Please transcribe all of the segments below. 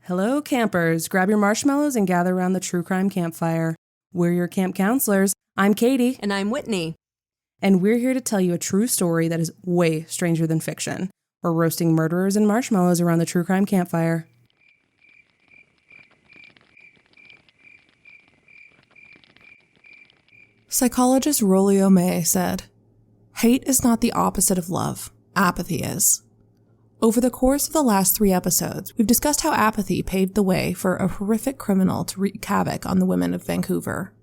Hello, campers. Grab your marshmallows and gather around the true crime campfire. We're your camp counselors. I'm Katie. And I'm Whitney. And we're here to tell you a true story that is way stranger than fiction. We're roasting murderers and marshmallows around the true crime campfire. Psychologist Rolio May said, "Hate is not the opposite of love. Apathy is." Over the course of the last 3 episodes, we've discussed how apathy paved the way for a horrific criminal to wreak havoc on the women of Vancouver.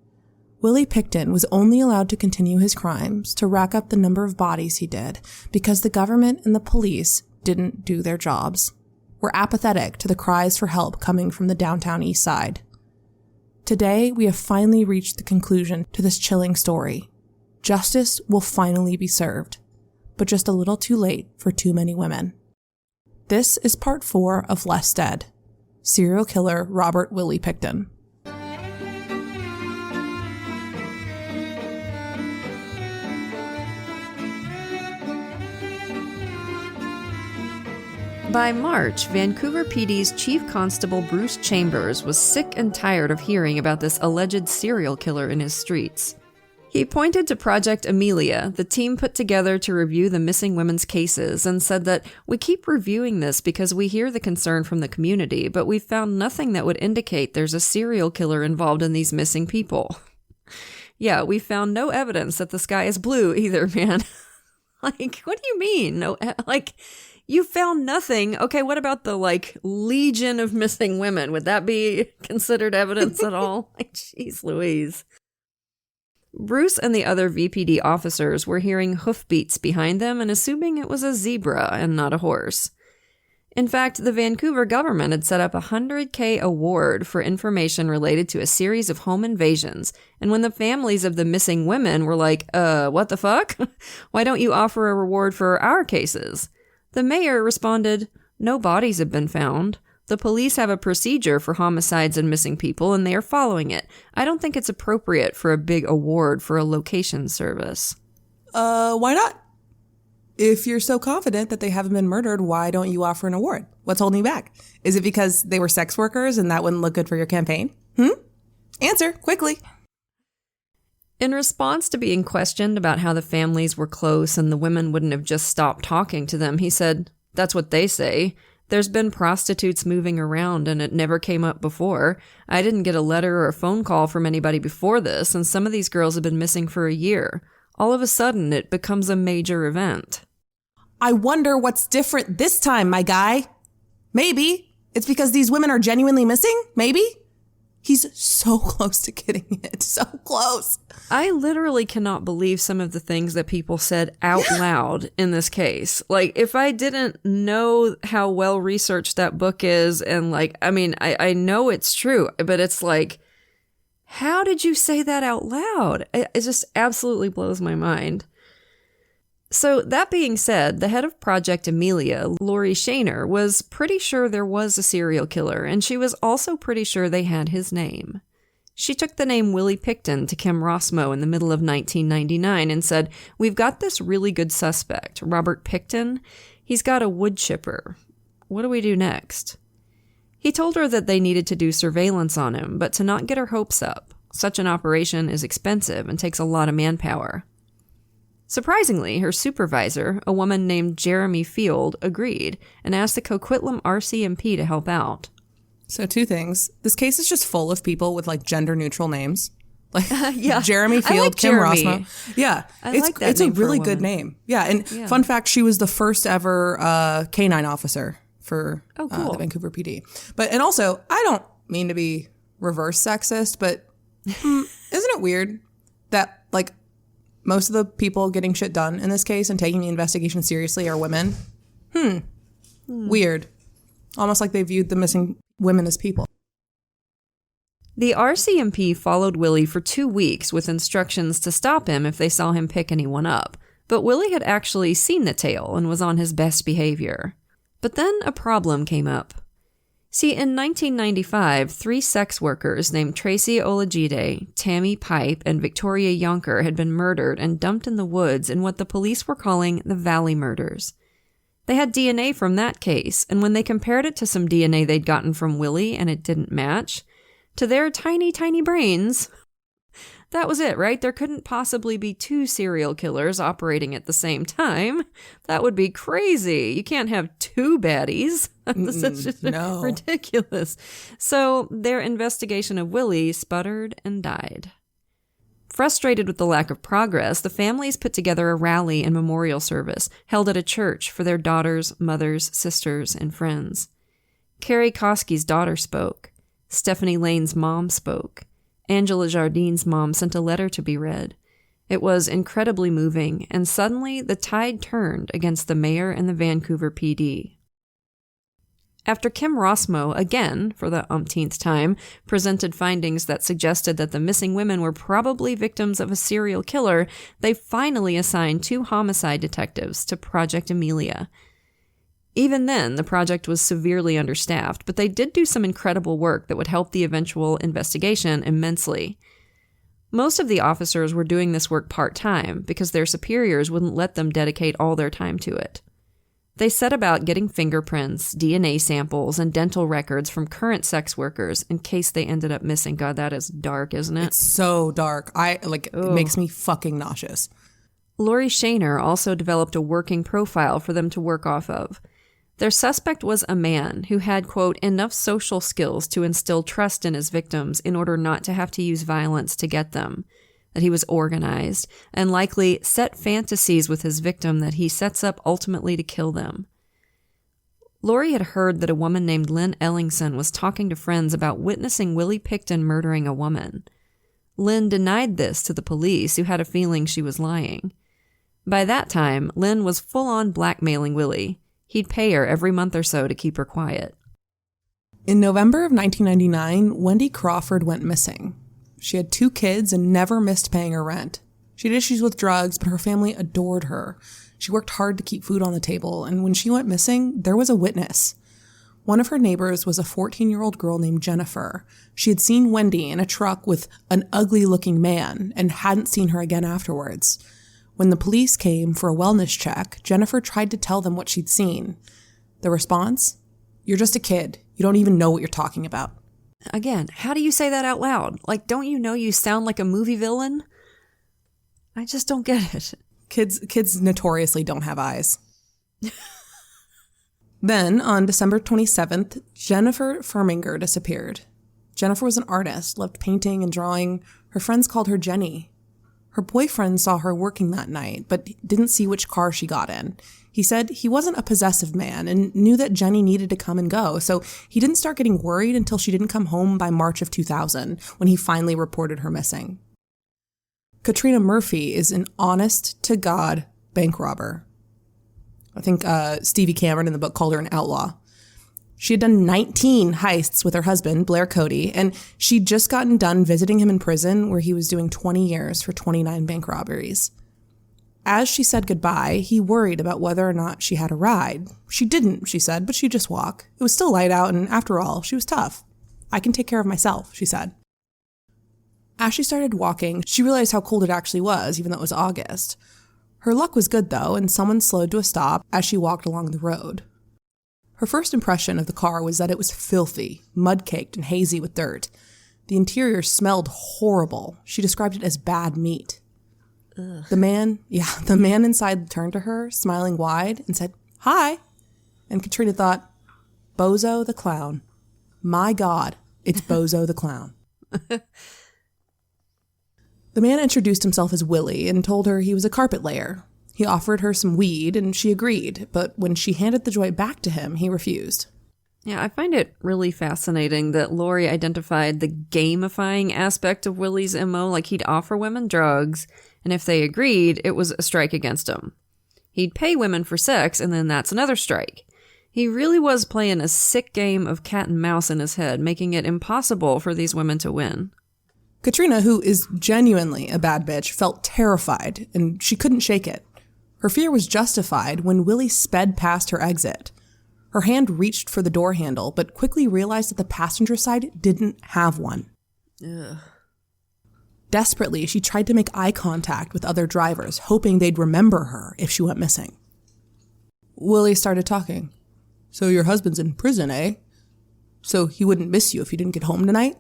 Willie Pickton was only allowed to continue his crimes, to rack up the number of bodies he did, because the government and the police didn't do their jobs. We're apathetic to the cries for help coming from the downtown eastside. Today, we have finally reached the conclusion to this chilling story. Justice will finally be served, but just a little too late for too many women. This is part 4 of Less Dead. Serial killer Robert Willie Pickton. By March, Vancouver PD's Chief Constable Bruce Chambers was sick and tired of hearing about this alleged serial killer in his streets. He pointed to Project Amelia, the team put together to review the missing women's cases, and said that we keep reviewing this because we hear the concern from the community, but we've found nothing that would indicate there's a serial killer involved in these missing people. Yeah, we found no evidence that the sky is blue either, man. What do you mean? No, you found nothing. Okay, what about the, legion of missing women? Would that be considered evidence at all? Jeez Louise. Bruce and the other VPD officers were hearing hoofbeats behind them and assuming it was a zebra and not a horse. In fact, the Vancouver government had set up a $100,000 award for information related to a series of home invasions, and when the families of the missing women were like, what the fuck? Why don't you offer a reward for our cases? The mayor responded, "No bodies have been found. The police have a procedure for homicides and missing people, and they are following it. I don't think it's appropriate for a big award for a location service." Why not? If you're so confident that they haven't been murdered, why don't you offer an award? What's holding you back? Is it because they were sex workers and that wouldn't look good for your campaign? Answer, quickly. In response to being questioned about how the families were close and the women wouldn't have just stopped talking to them, he said, "That's what they say. There's been prostitutes moving around and it never came up before. I didn't get a letter or a phone call from anybody before this, and some of these girls have been missing for a year. All of a sudden, it becomes a major event." I wonder what's different this time, my guy. Maybe it's because these women are genuinely missing? Maybe? He's so close to getting it. So close. I literally cannot believe some of the things that people said out loud in this case. If I didn't know how well researched that book is, and I know it's true, but it's how did you say that out loud? It just absolutely blows my mind. So that being said, the head of Project Amelia, Lori Shaner, was pretty sure there was a serial killer, and she was also pretty sure they had his name. She took the name Willie Pickton to Kim Rossmo in the middle of 1999 and said, "We've got this really good suspect, Robert Pickton. He's got a wood chipper. What do we do next?" He told her that they needed to do surveillance on him, but to not get her hopes up. Such an operation is expensive and takes a lot of manpower. Surprisingly, her supervisor, a woman named Jeremy Field, agreed and asked the Coquitlam RCMP to help out. So 2 things. This case is just full of people with gender-neutral names. Yeah. Jeremy Field, Kim Rossmo. Yeah. It's a really good name. Yeah. And fun fact, she was the first ever canine officer for the Vancouver PD. And also, I don't mean to be reverse sexist, but isn't it weird that most of the people getting shit done in this case and taking the investigation seriously are women? Weird. Almost like they viewed the missing women as people. The RCMP followed Willie for 2 weeks with instructions to stop him if they saw him pick anyone up. But Willie had actually seen the tail and was on his best behavior. But then a problem came up. See, in 1995, 3 sex workers named Tracy Olajide, Tammy Pipe, and Victoria Yonker had been murdered and dumped in the woods in what the police were calling the Valley Murders. They had DNA from that case, and when they compared it to some DNA they'd gotten from Willie and it didn't match, to their tiny, tiny brains, that was it, right? There couldn't possibly be two serial killers operating at the same time. That would be crazy. You can't have two baddies. That's just ridiculous. So their investigation of Willie sputtered and died. Frustrated with the lack of progress, the families put together a rally and memorial service held at a church for their daughters, mothers, sisters, and friends. Carrie Koski's daughter spoke. Stephanie Lane's mom spoke. Angela Jardine's mom sent a letter to be read. It was incredibly moving, and suddenly the tide turned against the mayor and the Vancouver PD. After Kim Rossmo, again, for the umpteenth time, presented findings that suggested that the missing women were probably victims of a serial killer, they finally assigned 2 homicide detectives to Project Amelia. Even then, the project was severely understaffed, but they did do some incredible work that would help the eventual investigation immensely. Most of the officers were doing this work part-time because their superiors wouldn't let them dedicate all their time to it. They set about getting fingerprints, DNA samples, and dental records from current sex workers in case they ended up missing. God, that is dark, isn't it? It's so dark. It makes me fucking nauseous. Lori Shaner also developed a working profile for them to work off of. Their suspect was a man who had, quote, enough social skills to instill trust in his victims in order not to have to use violence to get them, that he was organized, and likely set fantasies with his victim that he sets up ultimately to kill them. Lori had heard that a woman named Lynn Ellingson was talking to friends about witnessing Willie Pickton murdering a woman. Lynn denied this to the police, who had a feeling she was lying. By that time, Lynn was full-on blackmailing Willie. He'd pay her every month or so to keep her quiet. In November of 1999, Wendy Crawford went missing. She had 2 kids and never missed paying her rent. She had issues with drugs, but her family adored her. She worked hard to keep food on the table, and when she went missing, there was a witness. One of her neighbors was a 14-year-old girl named Jennifer. She had seen Wendy in a truck with an ugly-looking man and hadn't seen her again afterwards. When the police came for a wellness check, Jennifer tried to tell them what she'd seen. The response? You're just a kid. You don't even know what you're talking about. Again, how do you say that out loud? Like, don't you know you sound like a movie villain? I just don't get it. Kids notoriously don't have eyes. Then, on December 27th, Jennifer Firminger disappeared. Jennifer was an artist, loved painting and drawing. Her friends called her Jenny. Her boyfriend saw her working that night, but didn't see which car she got in. He said he wasn't a possessive man and knew that Jenny needed to come and go, so he didn't start getting worried until she didn't come home by March of 2000, when he finally reported her missing. Katrina Murphy is an honest-to-God bank robber. I think Stevie Cameron in the book called her an outlaw. She had done 19 heists with her husband, Blair Cody, and she'd just gotten done visiting him in prison where he was doing 20 years for 29 bank robberies. As she said goodbye, he worried about whether or not she had a ride. She didn't, she said, but she'd just walk. It was still light out, and after all, she was tough. I can take care of myself, she said. As she started walking, she realized how cold it actually was, even though it was August. Her luck was good, though, and someone slowed to a stop as she walked along the road. Her first impression of the car was that it was filthy, mud-caked, and hazy with dirt. The interior smelled horrible. She described it as bad meat. Ugh. The man inside turned to her, smiling wide, and said, "Hi." And Katrina thought, Bozo the clown. My God, it's Bozo the clown. The man introduced himself as Willie and told her he was a carpet layer. He offered her some weed, and she agreed, but when she handed the joint back to him, he refused. Yeah, I find it really fascinating that Lori identified the gamifying aspect of Willie's MO, like he'd offer women drugs, and if they agreed, it was a strike against him. He'd pay women for sex, and then that's another strike. He really was playing a sick game of cat and mouse in his head, making it impossible for these women to win. Katrina, who is genuinely a bad bitch, felt terrified, and she couldn't shake it. Her fear was justified when Willie sped past her exit. Her hand reached for the door handle, but quickly realized that the passenger side didn't have one. Ugh. Desperately, she tried to make eye contact with other drivers, hoping they'd remember her if she went missing. Willie started talking. So your husband's in prison, eh? So he wouldn't miss you if you didn't get home tonight?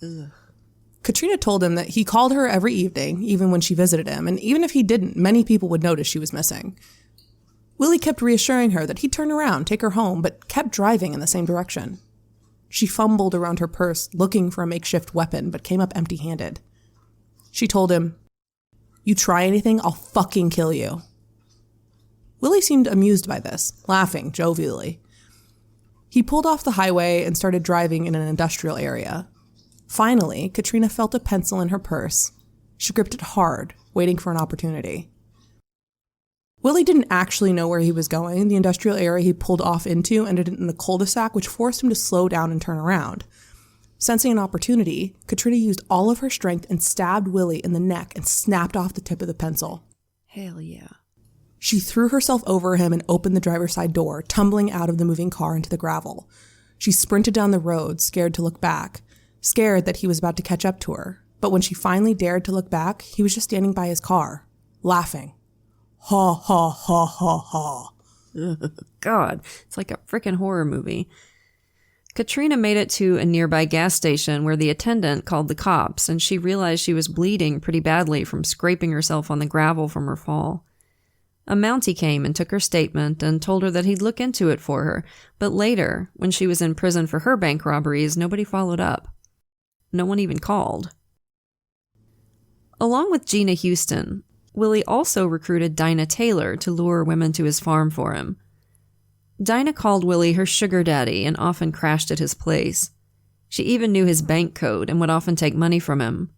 Ugh. Katrina told him that he called her every evening, even when she visited him, and even if he didn't, many people would notice she was missing. Willie kept reassuring her that he'd turn around, take her home, but kept driving in the same direction. She fumbled around her purse, looking for a makeshift weapon, but came up empty-handed. She told him, "You try anything, I'll fucking kill you." Willie seemed amused by this, laughing jovially. He pulled off the highway and started driving in an industrial area. Finally, Katrina felt a pencil in her purse. She gripped it hard, waiting for an opportunity. Willie didn't actually know where he was going. The industrial area he pulled off into ended in a cul-de-sac, which forced him to slow down and turn around. Sensing an opportunity, Katrina used all of her strength and stabbed Willie in the neck and snapped off the tip of the pencil. Hell yeah. She threw herself over him and opened the driver's side door, tumbling out of the moving car into the gravel. She sprinted down the road, scared to look back, scared that he was about to catch up to her. But when she finally dared to look back, he was just standing by his car, laughing. Ha ha ha ha ha. God, it's like a freaking horror movie. Katrina made it to a nearby gas station where the attendant called the cops, and she realized she was bleeding pretty badly from scraping herself on the gravel from her fall. A Mountie came and took her statement and told her that he'd look into it for her, but later, when she was in prison for her bank robberies, nobody followed up. No one even called. Along with Gina Houston, Willie also recruited Dinah Taylor to lure women to his farm for him. Dinah called Willie her sugar daddy and often crashed at his place. She even knew his bank code and would often take money from him.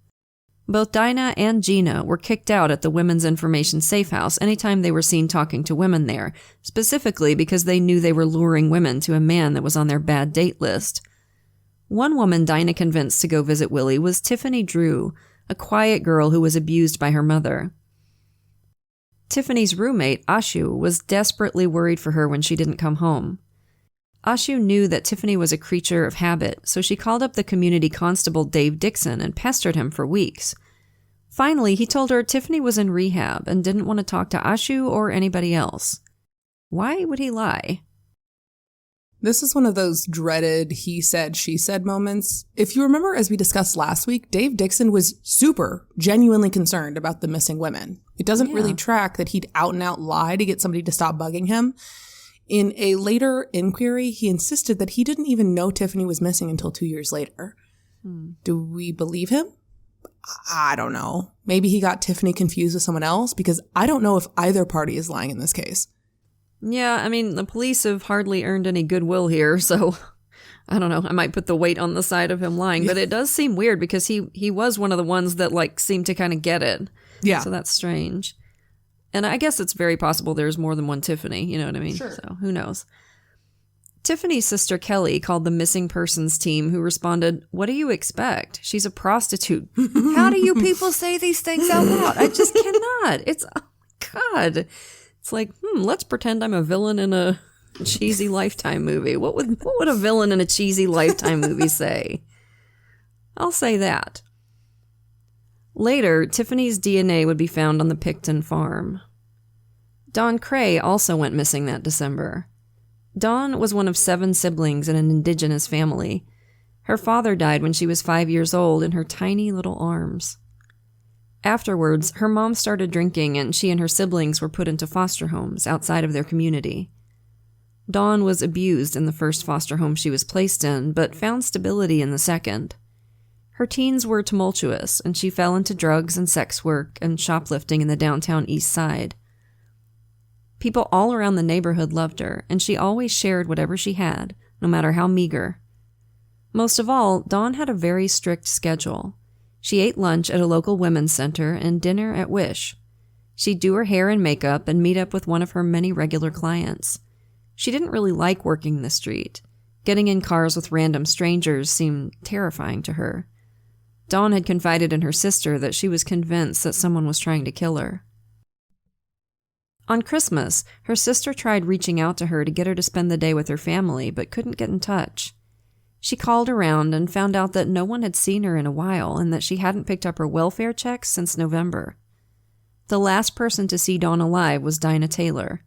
Both Dinah and Gina were kicked out at the Women's Information Safe House anytime they were seen talking to women there, specifically because they knew they were luring women to a man that was on their bad date list. One woman Dinah convinced to go visit Willie was Tiffany Drew, a quiet girl who was abused by her mother. Tiffany's roommate, Ashu, was desperately worried for her when she didn't come home. Ashu knew that Tiffany was a creature of habit, so she called up the community constable Dave Dixon and pestered him for weeks. Finally, he told her Tiffany was in rehab and didn't want to talk to Ashu or anybody else. Why would he lie? This is one of those dreaded he said, she said moments. If you remember, as we discussed last week, Dave Dixon was super, genuinely concerned about the missing women. It doesn't really track that he'd out and out lie to get somebody to stop bugging him. In a later inquiry, he insisted that he didn't even know Tiffany was missing until 2 years later. Do we believe him? I don't know. Maybe he got Tiffany confused with someone else, because I don't know if either party is lying in this case. Yeah, I mean, the police have hardly earned any goodwill here, so I don't know. I might put the weight on the side of him lying, but it does seem weird because he was one of the ones that seemed to kind of get it. Yeah. So that's strange. And I guess it's very possible there's more than one Tiffany, you know what I mean? Sure. So who knows? Tiffany's sister Kelly called the missing persons team, who responded, "What do you expect? She's a prostitute." How do you people say these things out loud? I just cannot. It's, oh my God. It's like, let's pretend I'm a villain in a cheesy Lifetime movie. What would a villain in a cheesy Lifetime movie say? I'll say that. Later, Tiffany's DNA would be found on the Pickton farm. Dawn Cray also went missing that December. Dawn was one of 7 siblings in an indigenous family. Her father died when she was 5 years old in her tiny little arms. Afterwards, her mom started drinking and she and her siblings were put into foster homes outside of their community. Dawn was abused in the first foster home she was placed in, but found stability in the second. Her teens were tumultuous, and she fell into drugs and sex work and shoplifting in the downtown east side. People all around the neighborhood loved her, and she always shared whatever she had, no matter how meager. Most of all, Dawn had a very strict schedule. She ate lunch at a local women's center and dinner at Wish. She'd do her hair and makeup and meet up with one of her many regular clients. She didn't really like working the street. Getting in cars with random strangers seemed terrifying to her. Dawn had confided in her sister that she was convinced that someone was trying to kill her. On Christmas, her sister tried reaching out to her to get her to spend the day with her family, but couldn't get in touch. She called around and found out that no one had seen her in a while and that she hadn't picked up her welfare checks since November. The last person to see Dawn alive was Dinah Taylor.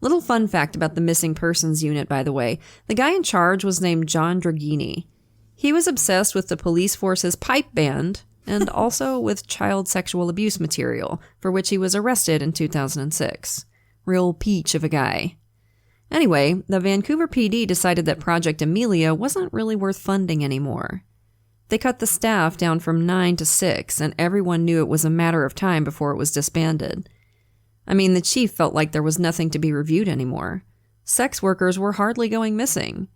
Little fun fact about the missing persons unit, by the way. The guy in charge was named John Dragini. He was obsessed with the police force's pipe band and also with child sexual abuse material, for which he was arrested in 2006. Real peach of a guy. Anyway, the Vancouver PD decided that Project Amelia wasn't really worth funding anymore. They cut the staff down from 9 to 6, and everyone knew it was a matter of time before it was disbanded. I mean, the chief felt like there was nothing to be reviewed anymore. Sex workers were hardly going missing.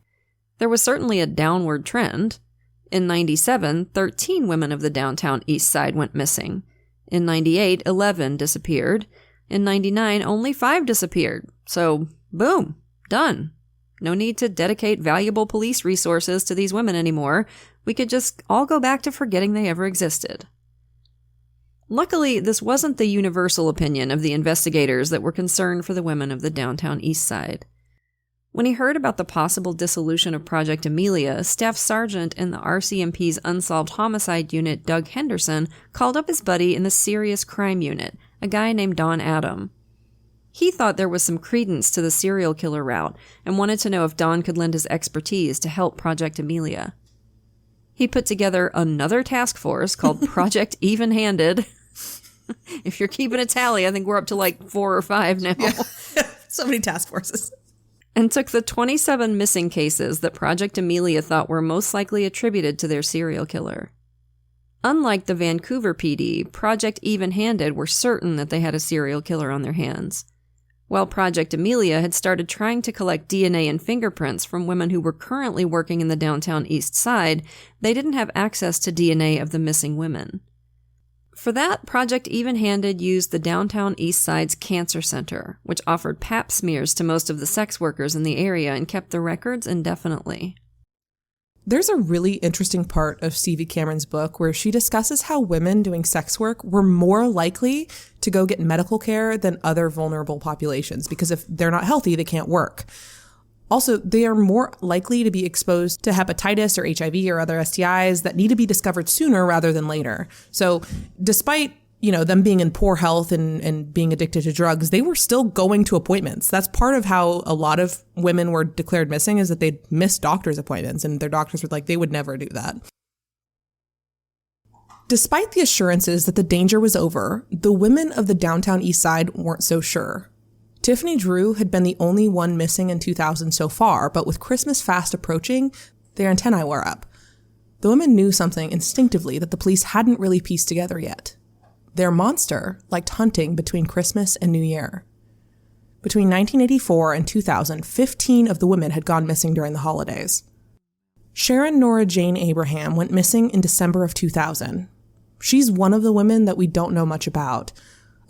There was certainly a downward trend. In 97, 13 women of the downtown eastside went missing. In 98, 11 disappeared. In 99, only 5 disappeared. So, boom, done. No need to dedicate valuable police resources to these women anymore. We could just all go back to forgetting they ever existed. Luckily, this wasn't the universal opinion of the investigators that were concerned for the women of the downtown eastside. When he heard about the possible dissolution of Project Amelia, Staff Sergeant in the RCMP's Unsolved Homicide Unit, Doug Henderson, called up his buddy in the Serious Crime Unit, a guy named Don Adam. He thought there was some credence to the serial killer route and wanted to know if Don could lend his expertise to help Project Amelia. He put together another task force called Project Evenhanded. If you're keeping a tally, I think we're up to like 4 or 5 now. Yeah. So many task forces. And took the 27 missing cases that Project Amelia thought were most likely attributed to their serial killer. Unlike the Vancouver PD, Project Evenhanded were certain that they had a serial killer on their hands. While Project Amelia had started trying to collect DNA and fingerprints from women who were currently working in the downtown east side, they didn't have access to DNA of the missing women. For that, Project Evenhanded used the downtown east side's cancer center, which offered pap smears to most of the sex workers in the area and kept the records indefinitely. There's a really interesting part of Stevie Cameron's book where she discusses how women doing sex work were more likely to go get medical care than other vulnerable populations, because if they're not healthy, they can't work. Also, they are more likely to be exposed to hepatitis or HIV or other STIs that need to be discovered sooner rather than later. So despite, them being in poor health and being addicted to drugs, they were still going to appointments. That's part of how a lot of women were declared missing, is that they'd miss doctor's appointments, and their doctors were like, they would never do that. Despite the assurances that the danger was over, the women of the downtown east side weren't so sure. Tiffany Drew had been the only one missing in 2000 so far, but with Christmas fast approaching, their antennae were up. The women knew something instinctively that the police hadn't really pieced together yet. Their monster liked hunting between Christmas and New Year. Between 1984 and 2000, 15 of the women had gone missing during the holidays. Sharon Nora Jane Abraham went missing in December of 2000. She's one of the women that we don't know much about.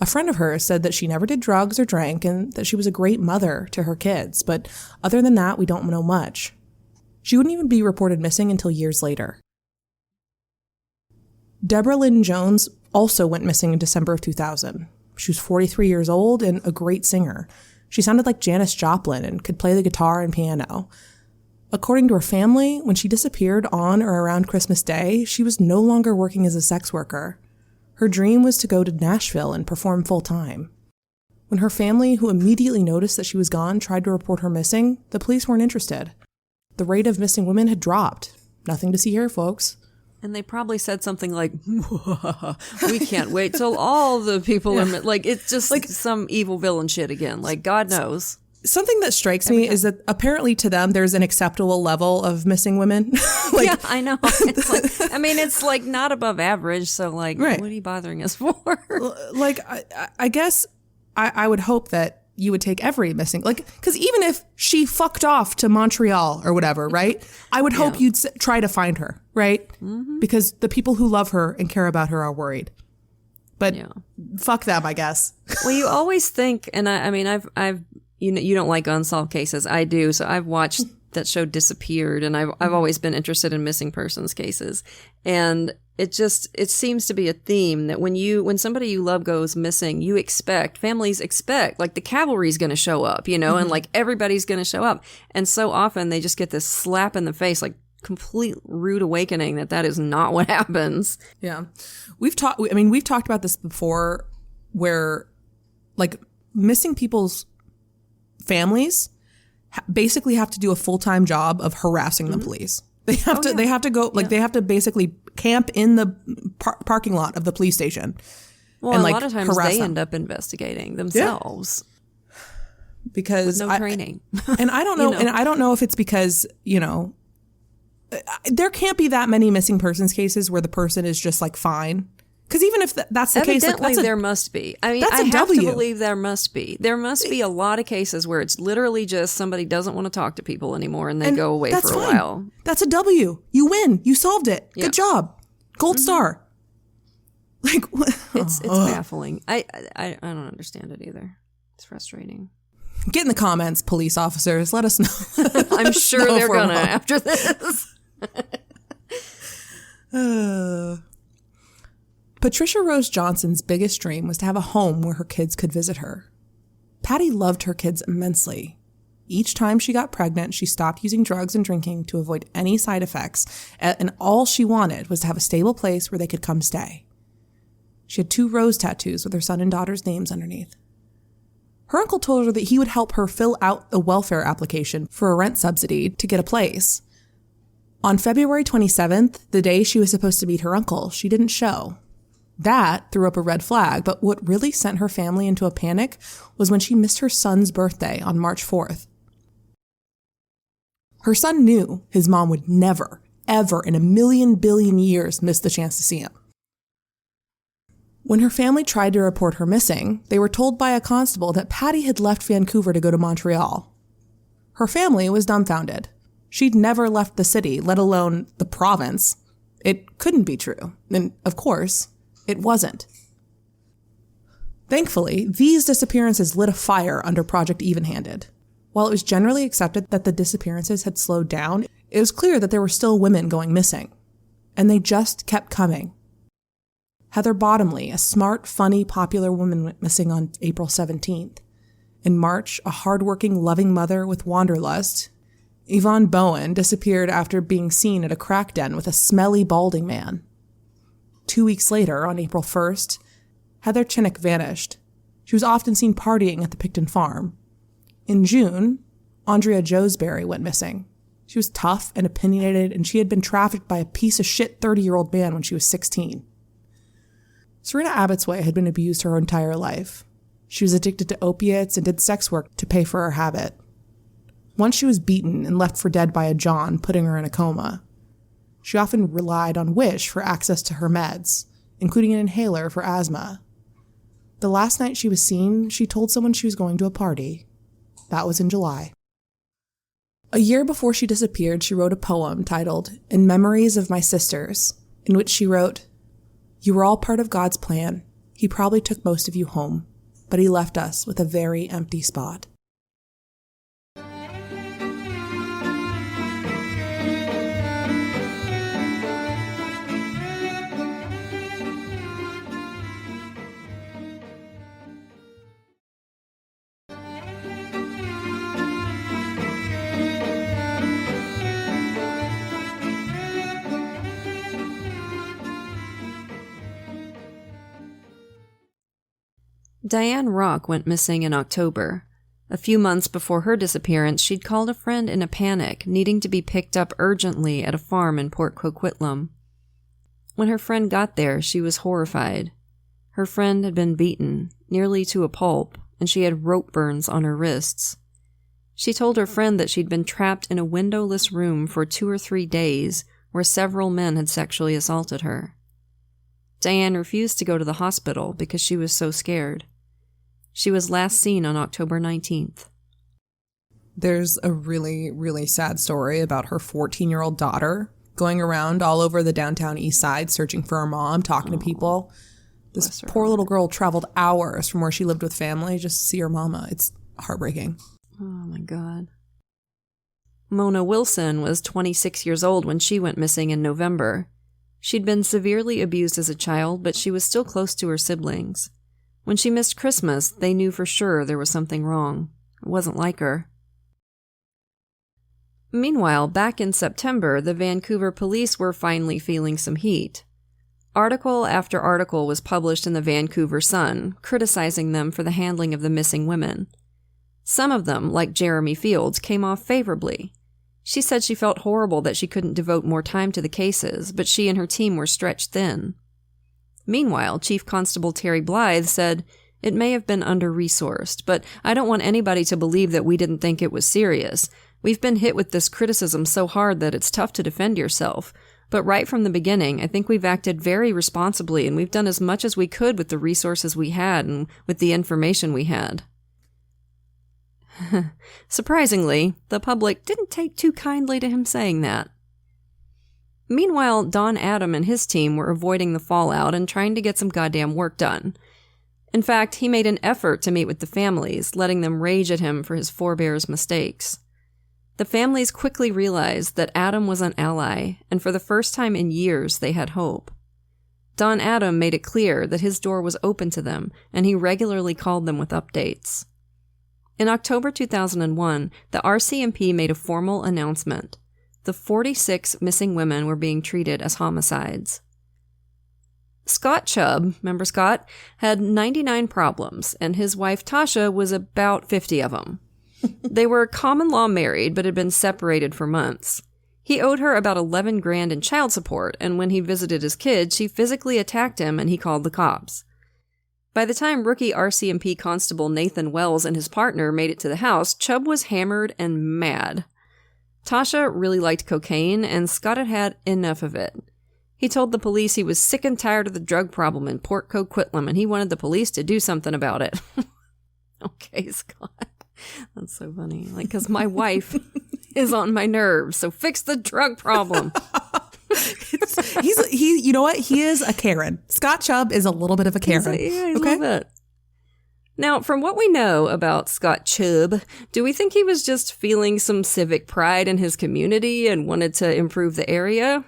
A friend of hers said that she never did drugs or drank and that she was a great mother to her kids, but other than that, we don't know much. She wouldn't even be reported missing until years later. Deborah Lynn Jones also went missing in December of 2000. She was 43 years old and a great singer. She sounded like Janis Joplin and could play the guitar and piano. According to her family, when she disappeared on or around Christmas Day, she was no longer working as a sex worker. Her dream was to go to Nashville and perform full-time. When her family, who immediately noticed that she was gone, tried to report her missing, the police weren't interested. The rate of missing women had dropped. Nothing to see here, folks. And they probably said something like, we can't wait till all the people are... Like, it's just like some evil villain shit again. Like, God knows. Something that strikes me is that apparently to them, there's an acceptable level of missing women. Yeah, I know. It's like not above average. So like, right. What are you bothering us for? Like, I guess I would hope that you would take every missing, like, because even if she fucked off to Montreal or whatever, right? I would hope you'd try to find her, right? Mm-hmm. Because the people who love her and care about her are worried. But fuck them, I guess. Well, you always think, and I've you don't like unsolved cases. I do. So I've watched that show Disappeared, and I've always been interested in missing persons cases. And it seems to be a theme that when somebody you love goes missing, families expect, like the cavalry's going to show up, and like everybody's going to show up. And so often they just get this slap in the face, like complete rude awakening that is not what happens. Yeah. We've talked about this before, where like missing people's families basically have to do a full-time job of harassing the police. They have to go, like, they have to basically camp in the parking lot of the police station. Well, and, a like, lot of times they end up investigating themselves. Because with no training. And I don't know, and I don't know if it's because, there can't be that many missing persons cases where the person is just like fine. Because even if that's the case, evidently there must be. I mean, I have to believe there must be. There must be a lot of cases where it's literally just somebody doesn't want to talk to people anymore and they go away for a while. That's a W. You win. You solved it. Yeah. Good job. Gold star. Like, it's baffling. I don't understand it either. It's frustrating. Get in the comments, police officers. Let us know. I'm sure they're gonna after this. Patricia Rose Johnson's biggest dream was to have a home where her kids could visit her. Patty loved her kids immensely. Each time she got pregnant, she stopped using drugs and drinking to avoid any side effects, and all she wanted was to have a stable place where they could come stay. She had 2 rose tattoos with her son and daughter's names underneath. Her uncle told her that he would help her fill out the welfare application for a rent subsidy to get a place. On February 27th, the day she was supposed to meet her uncle, she didn't show. That threw up a red flag, but what really sent her family into a panic was when she missed her son's birthday on March 4th. Her son knew his mom would never, ever in a million billion years miss the chance to see him. When her family tried to report her missing, they were told by a constable that Patty had left Vancouver to go to Montreal. Her family was dumbfounded. She'd never left the city, let alone the province. It couldn't be true. And, of course, it wasn't. Thankfully, these disappearances lit a fire under Project Evenhanded. While it was generally accepted that the disappearances had slowed down, it was clear that there were still women going missing. And they just kept coming. Heather Bottomley, a smart, funny, popular woman, went missing on April 17th. In March, a hardworking, loving mother with wanderlust, Yvonne Bowen, disappeared after being seen at a crack den with a smelly, balding man. 2 weeks later, on April 1st, Heather Chinnock vanished. She was often seen partying at the Pickton farm. In June, Andrea Joesbury went missing. She was tough and opinionated, and she had been trafficked by a piece of shit 30-year-old man when she was 16. Serena Abbotsway had been abused her entire life. She was addicted to opiates and did sex work to pay for her habit. Once she was beaten and left for dead by a John, putting her in a coma. She often relied on Wish for access to her meds, including an inhaler for asthma. The last night she was seen, she told someone she was going to a party. That was in July. A year before she disappeared, she wrote a poem titled In Memories of My Sisters, in which she wrote, "You were all part of God's plan. He probably took most of you home, but he left us with a very empty spot." Diane Rock went missing in October. A few months before her disappearance, she'd called a friend in a panic, needing to be picked up urgently at a farm in Port Coquitlam. When her friend got there, she was horrified. Her friend had been beaten, nearly to a pulp, and she had rope burns on her wrists. She told her friend that she'd been trapped in a windowless room for 2 or 3 days, where several men had sexually assaulted her. Diane refused to go to the hospital because she was so scared. She was last seen on October 19th. There's a really, really sad story about her 14-year-old daughter going around all over the downtown east side searching for her mom, talking to people. This poor little girl traveled hours from where she lived with family just to see her mama. It's heartbreaking. Oh my God. Mona Wilson was 26 years old when she went missing in November. She'd been severely abused as a child, but she was still close to her siblings. When she missed Christmas, they knew for sure there was something wrong. It wasn't like her. Meanwhile, back in September, the Vancouver police were finally feeling some heat. Article after article was published in the Vancouver Sun, criticizing them for the handling of the missing women. Some of them, like Jeremy Fields, came off favorably. She said she felt horrible that she couldn't devote more time to the cases, but she and her team were stretched thin. Meanwhile, Chief Constable Terry Blythe said, "It may have been under-resourced, but I don't want anybody to believe that we didn't think it was serious. We've been hit with this criticism so hard that it's tough to defend yourself. But right from the beginning, I think we've acted very responsibly, and we've done as much as we could with the resources we had and with the information we had." Surprisingly, the public didn't take too kindly to him saying that. Meanwhile, Don Adam and his team were avoiding the fallout and trying to get some goddamn work done. In fact, he made an effort to meet with the families, letting them rage at him for his forebears' mistakes. The families quickly realized that Adam was an ally, and for the first time in years, they had hope. Don Adam made it clear that his door was open to them, and he regularly called them with updates. In October 2001, the RCMP made a formal announcement. The 46 missing women were being treated as homicides. Scott Chub, remember Scott, had 99 problems, and his wife Tasha was about 50 of them. They were common law married, but had been separated for months. He owed her about $11,000 in child support, and when he visited his kids, she physically attacked him and he called the cops. By the time rookie RCMP Constable Nathan Wells and his partner made it to the house, Chub was hammered and mad. Tasha really liked cocaine, and Scott had had enough of it. He told the police he was sick and tired of the drug problem in Port Coquitlam, and he wanted the police to do something about it. Okay, Scott. That's so funny. Like, because my wife is on my nerves, so fix the drug problem. You know what? He is a Karen. Scott Chub is a little bit of a Karen. He's a little bit. Now, from what we know about Scott Chub, do we think he was just feeling some civic pride in his community and wanted to improve the area?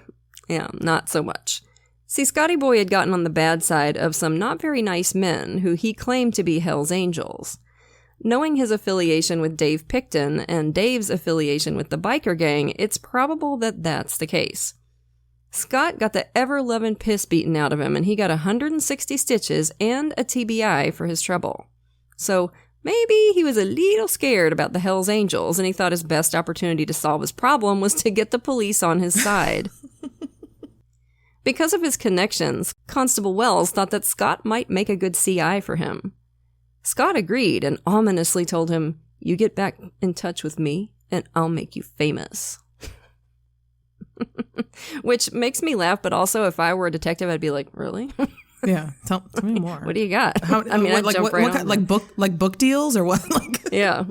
Yeah, not so much. See, Scotty Boy had gotten on the bad side of some not very nice men who he claimed to be Hell's Angels. Knowing his affiliation with Dave Pickton and Dave's affiliation with the biker gang, it's probable that that's the case. Scott got the ever-loving piss beaten out of him, and he got 160 stitches and a TBI for his trouble. So maybe he was a little scared about the Hells Angels, and he thought his best opportunity to solve his problem was to get the police on his side. Because of his connections, Constable Wells thought that Scott might make a good CI for him. Scott agreed and ominously told him, "You get back in touch with me, and I'll make you famous." Which makes me laugh, but also if I were a detective, I'd be like, "Really?" Yeah, tell me more. What do you got? Like book deals or what? Yeah.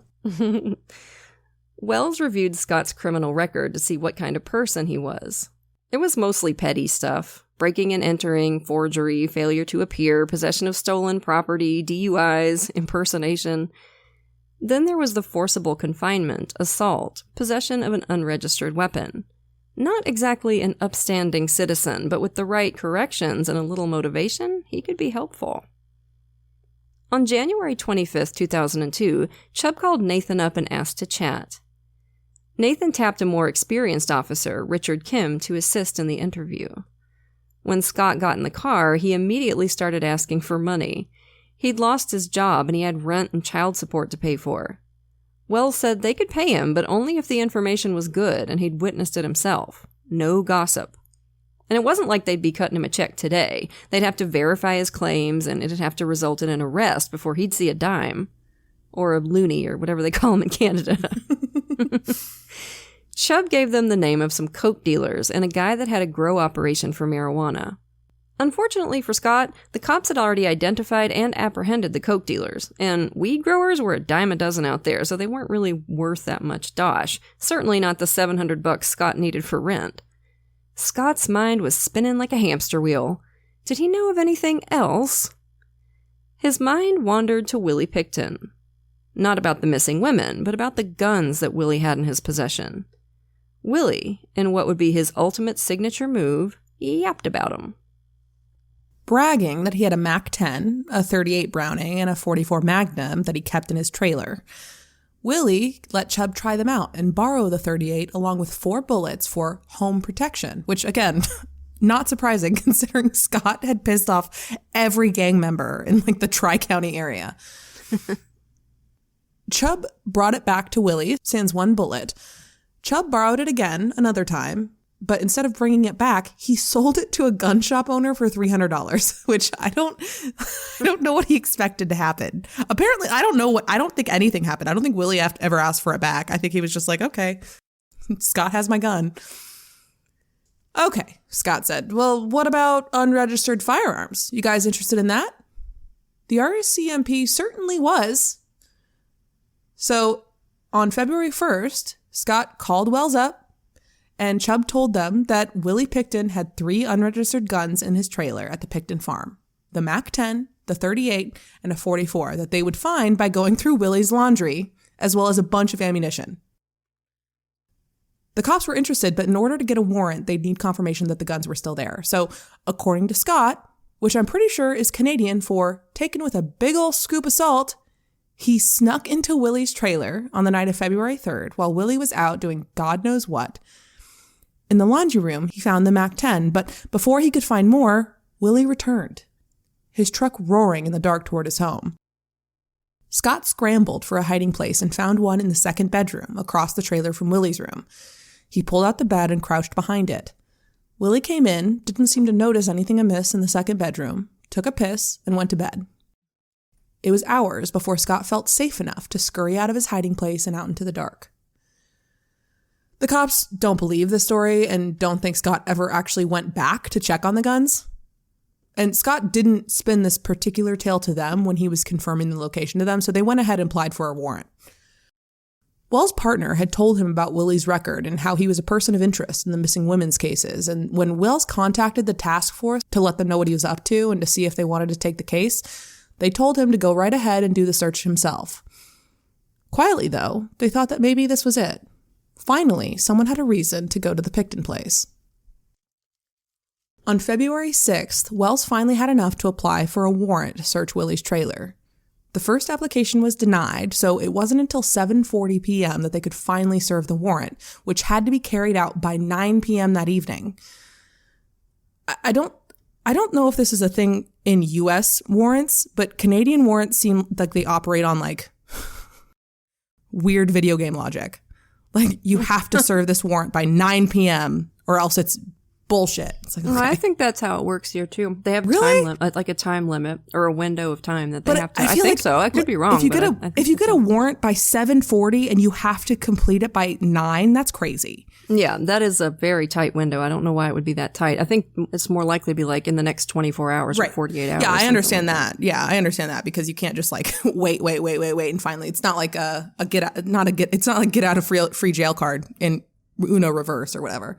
Wells reviewed Scott's criminal record to see what kind of person he was. It was mostly petty stuff. Breaking and entering, forgery, failure to appear, possession of stolen property, DUIs, impersonation. Then there was the forcible confinement, assault, possession of an unregistered weapon. Not exactly an upstanding citizen, but with the right corrections and a little motivation, he could be helpful. On January 25th, 2002, Chub called Nathan up and asked to chat. Nathan tapped a more experienced officer, Richard Kim, to assist in the interview. When Scott got in the car, he immediately started asking for money. He'd lost his job and he had rent and child support to pay for. Wells said they could pay him, but only if the information was good and he'd witnessed it himself. No gossip. And it wasn't like they'd be cutting him a check today. They'd have to verify his claims and it'd have to result in an arrest before he'd see a dime. Or a loony, or whatever they call him in Canada. Chub gave them the name of some coke dealers and a guy that had a grow operation for marijuana. Unfortunately for Scott, the cops had already identified and apprehended the coke dealers, and weed growers were a dime a dozen out there, so they weren't really worth that much dosh. Certainly not the $700 Scott needed for rent. Scott's mind was spinning like a hamster wheel. Did he know of anything else? His mind wandered to Willie Pickton. Not about the missing women, but about the guns that Willie had in his possession. Willie, in what would be his ultimate signature move, yapped about him. Bragging that he had a MAC-10, a .38 Browning, and a .44 Magnum that he kept in his trailer. Willie let Chub try them out and borrow the .38 along with 4 bullets for home protection, which, again, not surprising considering Scott had pissed off every gang member in the Tri-County area. Chub brought it back to Willie, sans one bullet. Chub borrowed it again another time, but instead of bringing it back, he sold it to a gun shop owner for $300, which I don't know what he expected to happen. Apparently, I don't think anything happened. I don't think Willie ever asked for it back. I think he was just like, okay, Scott has my gun. Okay, Scott said, well, what about unregistered firearms? You guys interested in that? The RCMP certainly was. So on February 1st, Scott called Wells up, and Chub told them that Willie Pickton had 3 unregistered guns in his trailer at the Pickton farm. The MAC-10, the 38, and a 44 that they would find by going through Willie's laundry, as well as a bunch of ammunition. The cops were interested, but in order to get a warrant, they'd need confirmation that the guns were still there. So, according to Scott, which I'm pretty sure is Canadian for taken with a big ol' scoop of salt, he snuck into Willie's trailer on the night of February 3rd while Willie was out doing God knows what. In the laundry room, he found the MAC-10, but before he could find more, Willie returned, his truck roaring in the dark toward his home. Scott scrambled for a hiding place and found one in the second bedroom across the trailer from Willie's room. He pulled out the bed and crouched behind it. Willie came in, didn't seem to notice anything amiss in the second bedroom, took a piss, and went to bed. It was hours before Scott felt safe enough to scurry out of his hiding place and out into the dark. The cops don't believe this story and don't think Scott ever actually went back to check on the guns. And Scott didn't spin this particular tale to them when he was confirming the location to them, so they went ahead and applied for a warrant. Wells' partner had told him about Willie's record and how he was a person of interest in the missing women's cases, and when Wells contacted the task force to let them know what he was up to and to see if they wanted to take the case, they told him to go right ahead and do the search himself. Quietly, though, they thought that maybe this was it. Finally, someone had a reason to go to the Pickton place. On February 6th, Wells finally had enough to apply for a warrant to search Willie's trailer. The first application was denied, so it wasn't until 7:40 p.m. that they could finally serve the warrant, which had to be carried out by 9 p.m. that evening. I don't know if this is a thing in U.S. warrants, but Canadian warrants seem like they operate on like weird video game logic. Like you have to serve this warrant by 9 p.m. or else it's bullshit. It's like, okay. I think that's how it works here too. They have really? like a time limit or a window of time that they have to. I think like, so. I could be wrong. If you get a warrant by 7:40 and you have to complete it by 9, that's crazy. Yeah, that is a very tight window. I don't know why it would be that tight. I think it's more likely to be like in the next 24 hours or 48 hours. Yeah, I understand that. Yeah, I understand that because you can't just like wait, and finally, it's not like it's not like get out of free jail card in Uno reverse or whatever.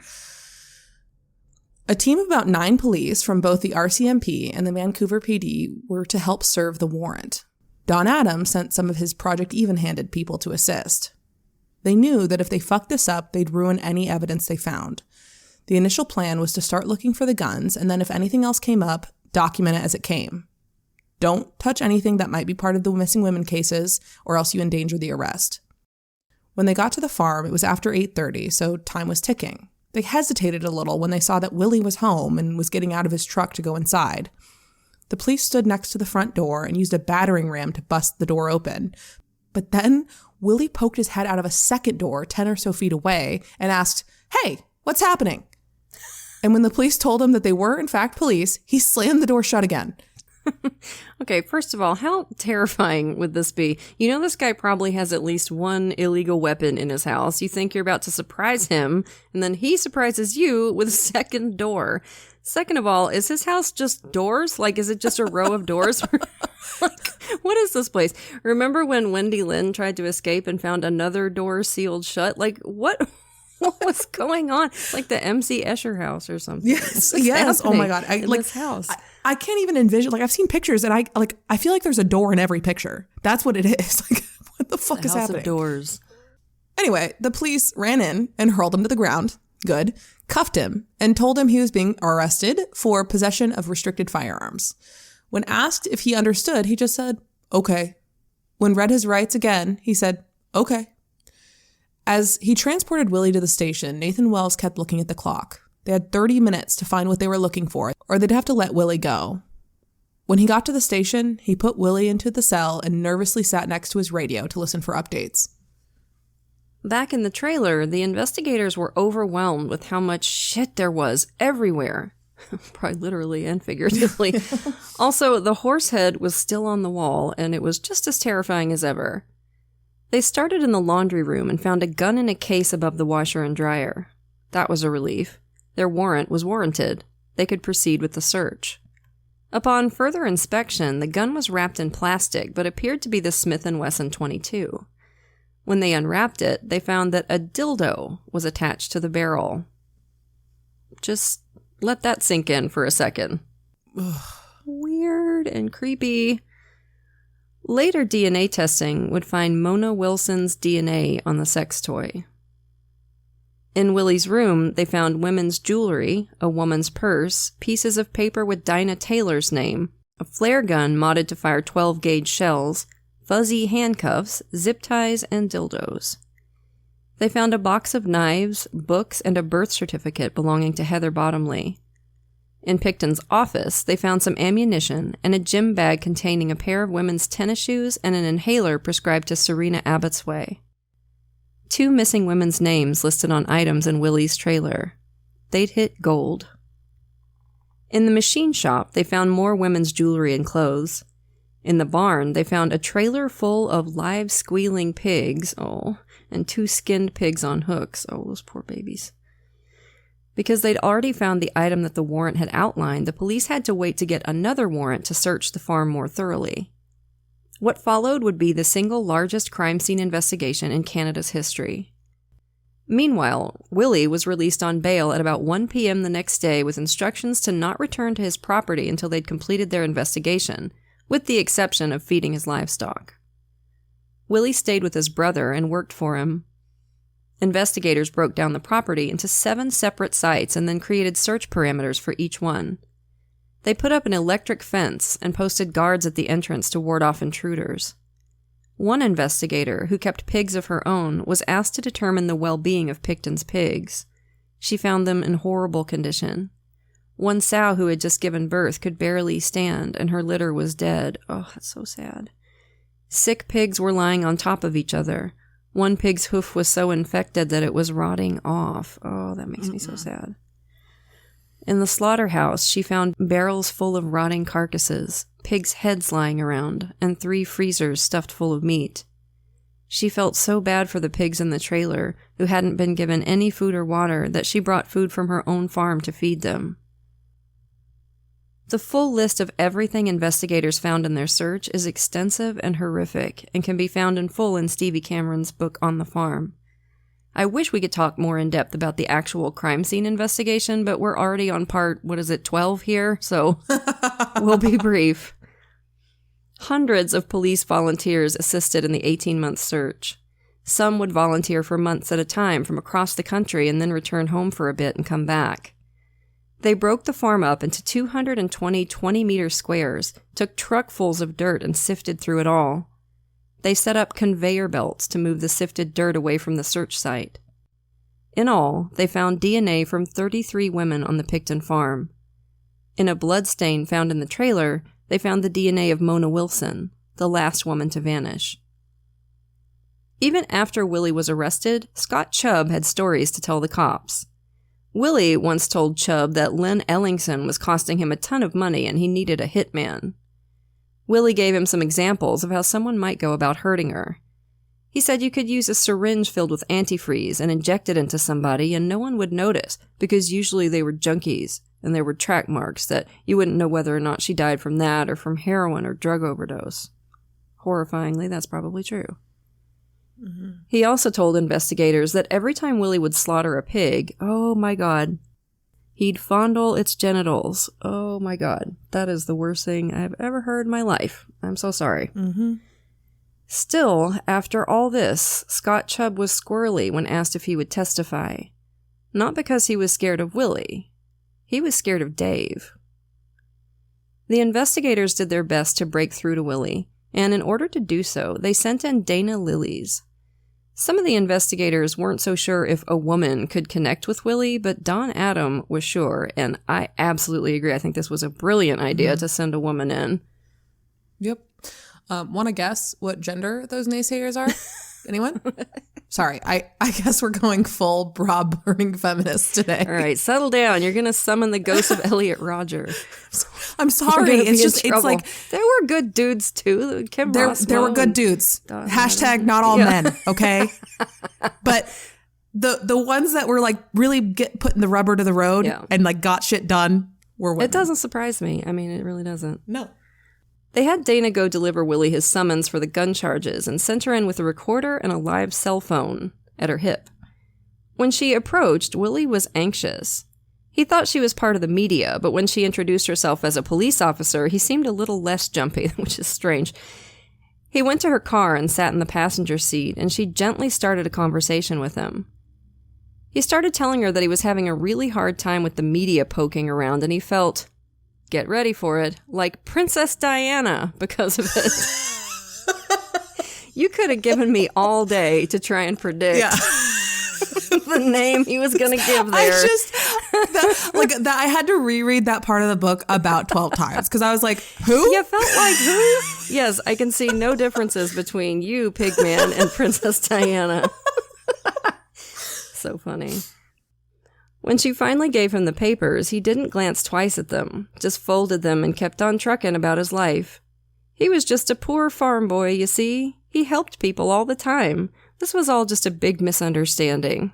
A team of about 9 police from both the RCMP and the Vancouver PD were to help serve the warrant. Don Adams sent some of his Project Evenhanded people to assist. They knew that if they fucked this up, they'd ruin any evidence they found. The initial plan was to start looking for the guns, and then if anything else came up, document it as it came. Don't touch anything that might be part of the missing women cases, or else you endanger the arrest. When they got to the farm, it was after 8:30, so time was ticking. They hesitated a little when they saw that Willie was home and was getting out of his truck to go inside. The police stood next to the front door and used a battering ram to bust the door open. But then Willie poked his head out of a second door 10 or so feet away and asked, "Hey, what's happening?" And when the police told him that they were, in fact, police, he slammed the door shut again. Okay, first of all, how terrifying would this be? You know this guy probably has at least one illegal weapon in his house. You think you're about to surprise him, and then he surprises you with a second door. Second of all, is his house just doors? Like, is it just a row of doors? Like, what is this place? Remember when Wendy Lynn tried to escape and found another door sealed shut? Like, what was going on? Like the MC Escher house or something. Yes. Oh my God. This house. I can't even envision, like I've seen pictures and I feel like there's a door in every picture. That's what it is. Like, what the fuck is happening? House of doors. Anyway, the police ran in and hurled him to the ground. Good. Cuffed him and told him he was being arrested for possession of restricted firearms. When asked if he understood, he just said, "Okay." When read his rights again, he said, "Okay." As he transported Willie to the station, Nathan Wells kept looking at the clock. They had 30 minutes to find what they were looking for, or they'd have to let Willie go. When he got to the station, he put Willie into the cell and nervously sat next to his radio to listen for updates. Back in the trailer, the investigators were overwhelmed with how much shit there was everywhere. Probably literally and figuratively. Also, the horse head was still on the wall, and it was just as terrifying as ever. They started in the laundry room and found a gun in a case above the washer and dryer. That was a relief. Their warrant was warranted. They could proceed with the search. Upon further inspection, the gun was wrapped in plastic, but appeared to be the Smith & Wesson .22. When they unwrapped it, they found that a dildo was attached to the barrel. Just let that sink in for a second. Weird and creepy. Later DNA testing would find Mona Wilson's DNA on the sex toy. In Willie's room, they found women's jewelry, a woman's purse, pieces of paper with Dinah Taylor's name, a flare gun modded to fire 12-gauge shells, fuzzy handcuffs, zip ties, and dildos. They found a box of knives, books, and a birth certificate belonging to Heather Bottomley. In Pickton's office, they found some ammunition and a gym bag containing a pair of women's tennis shoes and an inhaler prescribed to Serena Abbotsway. 2 missing women's names listed on items in Willie's trailer. They'd hit gold. In the machine shop, they found more women's jewelry and clothes. In the barn, they found a trailer full of live squealing pigs, and 2 skinned pigs on hooks. Oh, those poor babies. Because they'd already found the item that the warrant had outlined, the police had to wait to get another warrant to search the farm more thoroughly. What followed would be the single largest crime scene investigation in Canada's history. Meanwhile, Willie was released on bail at about 1 p.m. the next day with instructions to not return to his property until they'd completed their investigation, with the exception of feeding his livestock. Willie stayed with his brother and worked for him. Investigators broke down the property into 7 separate sites and then created search parameters for each one. They put up an electric fence and posted guards at the entrance to ward off intruders. One investigator, who kept pigs of her own, was asked to determine the well-being of Pickton's pigs. She found them in horrible condition. One sow who had just given birth could barely stand, and her litter was dead. Oh, that's so sad. Sick pigs were lying on top of each other. One pig's hoof was so infected that it was rotting off. Oh, that makes me so sad. In the slaughterhouse, she found barrels full of rotting carcasses, pigs' heads lying around, and 3 freezers stuffed full of meat. She felt so bad for the pigs in the trailer, who hadn't been given any food or water, that she brought food from her own farm to feed them. The full list of everything investigators found in their search is extensive and horrific, and can be found in full in Stevie Cameron's book On the Farm. I wish we could talk more in depth about the actual crime scene investigation, but we're already on part, 12 here? So we'll be brief. Hundreds of police volunteers assisted in the 18-month search. Some would volunteer for months at a time from across the country and then return home for a bit and come back. They broke the farm up into 220 20-meter squares, took truckfuls of dirt and sifted through it all. They set up conveyor belts to move the sifted dirt away from the search site. In all, they found DNA from 33 women on the Pickton farm. In a bloodstain found in the trailer, they found the DNA of Mona Wilson, the last woman to vanish. Even after Willie was arrested, Scott Chub had stories to tell the cops. Willie once told Chub that Lynn Ellingson was costing him a ton of money and he needed a hitman. Willie gave him some examples of how someone might go about hurting her. He said you could use a syringe filled with antifreeze and inject it into somebody and no one would notice because usually they were junkies and there were track marks that you wouldn't know whether or not she died from that or from heroin or drug overdose. Horrifyingly, that's probably true. Mm-hmm. He also told investigators that every time Willie would slaughter a pig, oh my God, he'd fondle its genitals. Oh my God, that is the worst thing I've ever heard in my life. I'm so sorry. Mm-hmm. Still, after all this, Scott Chub was squirrely when asked if he would testify. Not because he was scared of Willie. He was scared of Dave. The investigators did their best to break through to Willie, and in order to do so, they sent in Dana Lillies. Some of the investigators weren't so sure if a woman could connect with Willie, but Don Adam was sure, and I absolutely agree. I think this was a brilliant idea to send a woman in. Yep. Want to guess what gender those naysayers are? Anyone? Sorry, I guess we're going full bra-burning feminist today. All right, settle down. You're going to summon the ghost of Elliot Rodger. I'm sorry. It's like... There were good dudes, too. Kim Rossmo there were good dudes. Hashtag not all men, okay? But the ones that were like really putting the rubber to the road and like got shit done were women. It doesn't surprise me. I mean, it really doesn't. No. They had Dana go deliver Willie his summons for the gun charges and sent her in with a recorder and a live cell phone at her hip. When she approached, Willie was anxious. He thought she was part of the media, but when she introduced herself as a police officer, he seemed a little less jumpy, which is strange. He went to her car and sat in the passenger seat, and she gently started a conversation with him. He started telling her that he was having a really hard time with the media poking around, and he felt... get ready for it, like Princess Diana because of it. You could have given me all day to try and predict the name he was going to give there. I had to reread that part of the book about 12 times because I was like, who? You felt like who? Yes, I can see no differences between you, Pigman, and Princess Diana. So funny. When she finally gave him the papers, he didn't glance twice at them, just folded them and kept on trucking about his life. He was just a poor farm boy, you see. He helped people all the time. This was all just a big misunderstanding.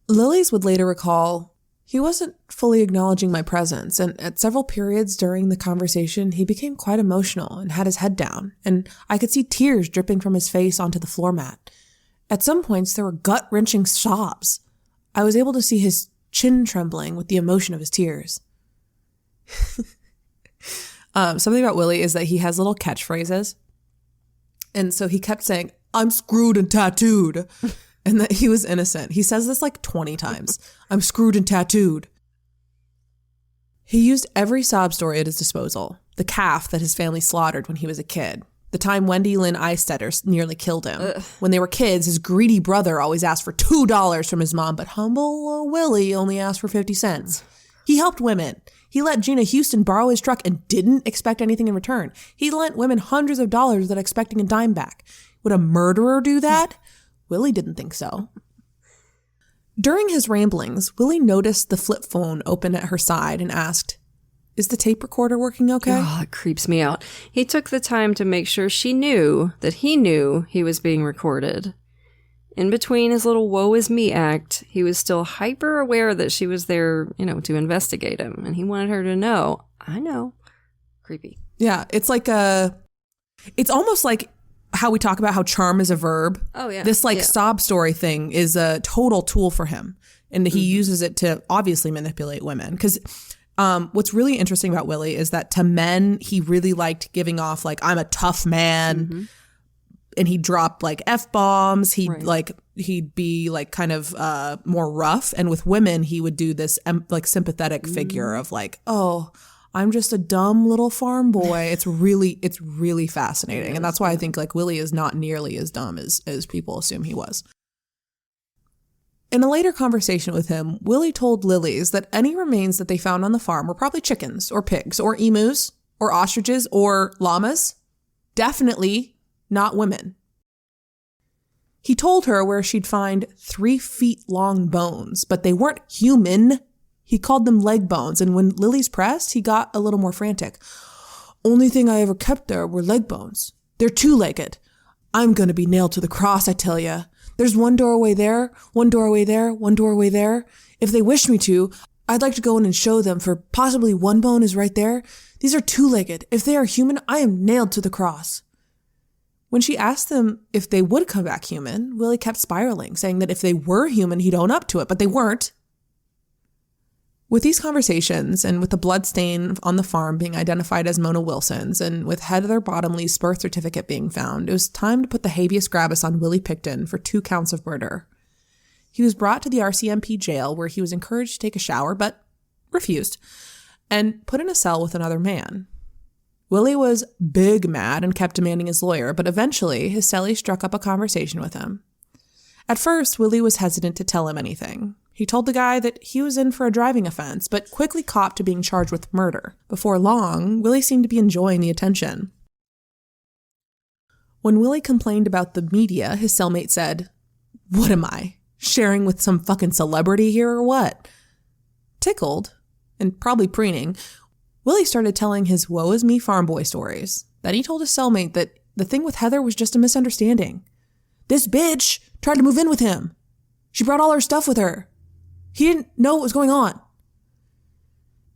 Lilies would later recall, he wasn't fully acknowledging my presence, and at several periods during the conversation, he became quite emotional and had his head down, and I could see tears dripping from his face onto the floor mat. At some points, there were gut-wrenching sobs. I was able to see his chin trembling with the emotion of his tears. Something about Willie is that he has little catchphrases. And so he kept saying, I'm screwed and tattooed. And that he was innocent. He says this like 20 times. I'm screwed and tattooed. He used every sob story at his disposal. The calf that his family slaughtered when he was a kid. The time Wendy Lynn Eistetter nearly killed him. Ugh. When they were kids, his greedy brother always asked for $2 from his mom, but humble Willie only asked for 50 cents. He helped women. He let Gina Houston borrow his truck and didn't expect anything in return. He lent women hundreds of dollars without expecting a dime back. Would a murderer do that? Willie didn't think so. During his ramblings, Willie noticed the flip phone open at her side and asked, is the tape recorder working okay? Oh, it creeps me out. He took the time to make sure she knew that he knew he was being recorded. In between his little woe is me act, he was still hyper aware that she was there, to investigate him. And he wanted her to know, I know. Creepy. Yeah, it's like it's almost like how we talk about how charm is a verb. Oh, yeah. This sob story thing is a total tool for him. And he uses it to obviously manipulate women. Because what's really interesting about Willie is that to men, he really liked giving off like, I'm a tough man. Mm-hmm. And he'd drop like F-bombs. He'd be like kind of more rough. And with women, he would do this like sympathetic figure of like, oh, I'm just a dumb little farm boy. It's really fascinating. And that's why I think like Willie is not nearly as dumb as people assume he was. In a later conversation with him, Willie told Lilies that any remains that they found on the farm were probably chickens or pigs or emus or ostriches or llamas. Definitely not women. He told her where she'd find 3 feet long bones, but they weren't human. He called them leg bones, and when Lilies pressed, he got a little more frantic. Only thing I ever kept there were leg bones. They're 2-legged. I'm gonna be nailed to the cross, I tell ya. There's one doorway there, one doorway there, one doorway there. If they wish me to, I'd like to go in and show them, for possibly one bone is right there. These are 2-legged. If they are human, I am nailed to the cross. When she asked them if they would come back human, Willie kept spiraling, saying that if they were human, he'd own up to it, but they weren't. With these conversations, and with the blood stain on the farm being identified as Mona Wilson's, and with Heather Bottomley's birth certificate being found, it was time to put the habeas corpus on Willie Pickton for 2 counts of murder. He was brought to the RCMP jail, where he was encouraged to take a shower, but refused, and put in a cell with another man. Willie was big mad and kept demanding his lawyer, but eventually his cellie struck up a conversation with him. At first, Willie was hesitant to tell him anything. He told the guy that he was in for a driving offense, but quickly copped to being charged with murder. Before long, Willie seemed to be enjoying the attention. When Willie complained about the media, his cellmate said, "What am I, sharing with some fucking celebrity here or what?" Tickled, and probably preening, Willie started telling his woe-is-me farm boy stories. Then he told his cellmate that the thing with Heather was just a misunderstanding. "This bitch tried to move in with him. She brought all her stuff with her. He didn't know what was going on."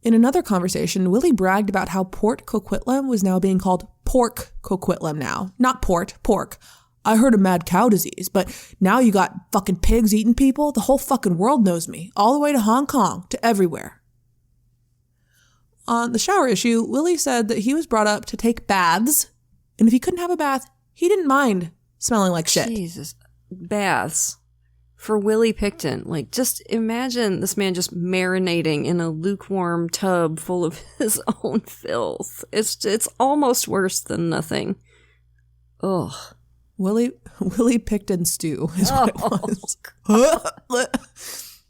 In another conversation, Willie bragged about how Port Coquitlam was now being called Pork Coquitlam now. Not port, pork. "I heard of mad cow disease, but now you got fucking pigs eating people? The whole fucking world knows me. All the way to Hong Kong, to everywhere." On the shower issue, Willie said that he was brought up to take baths, and if he couldn't have a bath, he didn't mind smelling like shit. Jesus. Baths. For Willie Pickton, like, just imagine this man just marinating in a lukewarm tub full of his own filth. It's almost worse than nothing. Ugh. Willie Pickton stew is what it was.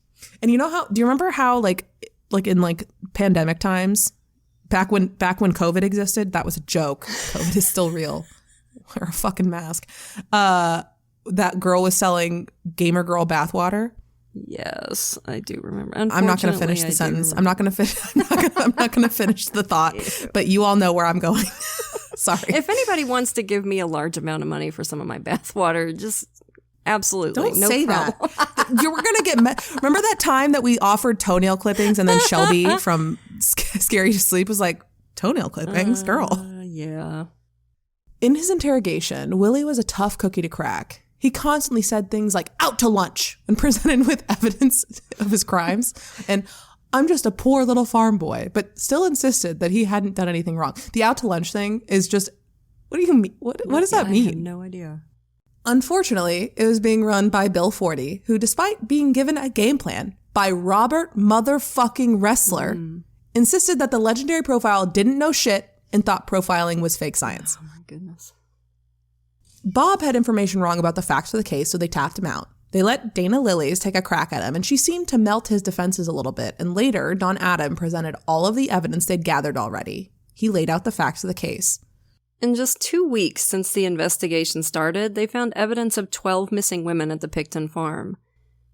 And you know how? Do you remember how like in pandemic times, back when COVID existed, that was a joke. COVID is still real. Wear a fucking mask. That girl was selling gamer girl bathwater. Yes, I do remember. I'm not going to finish the sentence. I'm not going to finish the thought. But you all know where I'm going. Sorry. If anybody wants to give me a large amount of money for some of my bathwater, just absolutely don't no say problem. that. You were going to get. Remember that time that we offered toenail clippings, and then Shelby from Scary to Sleep was like, "Toenail clippings, girl." Yeah. In his interrogation, Willie was a tough cookie to crack. He constantly said things like "out to lunch" and presented with evidence of his crimes. And "I'm just a poor little farm boy," but still insisted that he hadn't done anything wrong. The out to lunch thing is just, what do you mean? What does that mean? I have no idea. Unfortunately, it was being run by Bill Forty, who, despite being given a game plan by Robert motherfucking Ressler, insisted that the legendary profile didn't know shit and thought profiling was fake science. Oh my goodness. Bob had information wrong about the facts of the case, so they tapped him out. They let Dana Lillies take a crack at him, and she seemed to melt his defenses a little bit, and later, Don Adam presented all of the evidence they'd gathered already. He laid out the facts of the case. In just 2 weeks since the investigation started, they found evidence of 12 missing women at the Pickton farm.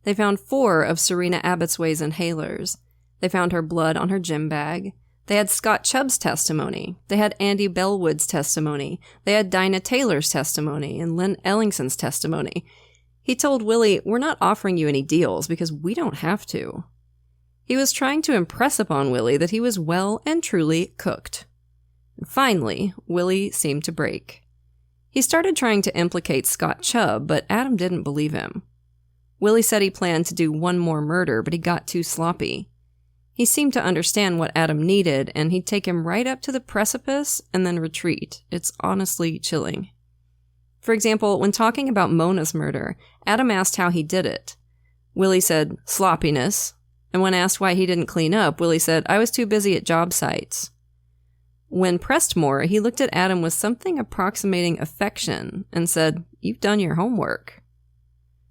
They found 4 of Serena Abbotsway's inhalers. They found her blood on her gym bag. They had Scott Chubb's testimony. They had Andy Bellwood's testimony. They had Dinah Taylor's testimony and Lynn Ellingson's testimony. He told Willie, "We're not offering you any deals because we don't have to." He was trying to impress upon Willie that he was well and truly cooked. And finally, Willie seemed to break. He started trying to implicate Scott Chub, but Adam didn't believe him. Willie said he planned to do one more murder, but he got too sloppy. He seemed to understand what Adam needed, and he'd take him right up to the precipice and then retreat. It's honestly chilling. For example, when talking about Mona's murder, Adam asked how he did it. Willie said, "sloppiness." And when asked why he didn't clean up, Willie said, "I was too busy at job sites." When pressed more, he looked at Adam with something approximating affection and said, "You've done your homework."